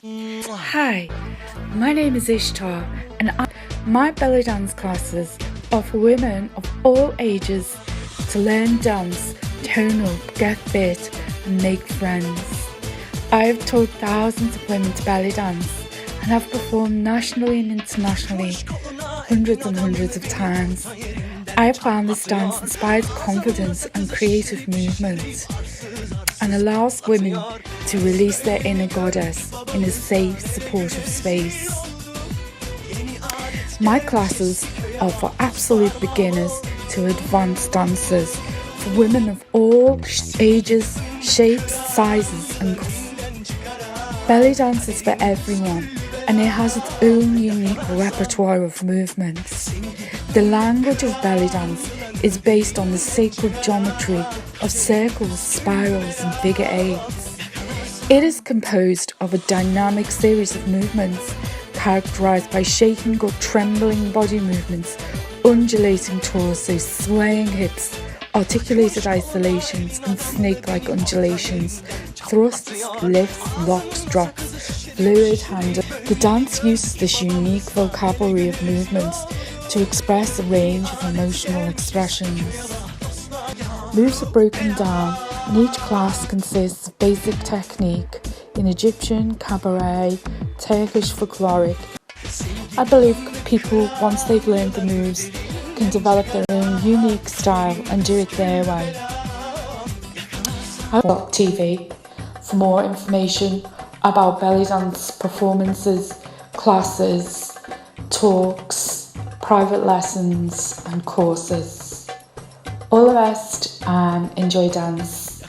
Hi, my name is Ishtar and my belly dance classes are for women of all ages to learn dance, tone up, get fit and make friends. I have taught thousands of women to belly dance and have performed nationally and internationally hundreds and hundreds of times. I have found this dance inspires confidence and creative movement and allows women to release their inner goddess in a safe, supportive space. My classes are for absolute beginners to advanced dancers, for women of all ages, shapes, sizes and colours. Belly dance is for everyone and it has its own unique repertoire of movements. The language of belly dance is based on the sacred geometry of circles, spirals and figure eights. It is composed of a dynamic series of movements characterised by shaking or trembling body movements, undulating torso, swaying hips, articulated isolations and snake-like undulations, thrusts, lifts, locks, drops, fluid hand. The dance uses this unique vocabulary of movements to express a range of emotional expressions. Moves are broken down and each class consists of basic technique in Egyptian, cabaret, Turkish folkloric. I believe people, once they've learned the moves, can develop their own unique style and do it their way. TV for more information about belly dance performances, classes, talks, private lessons and courses. All the best and enjoy dance.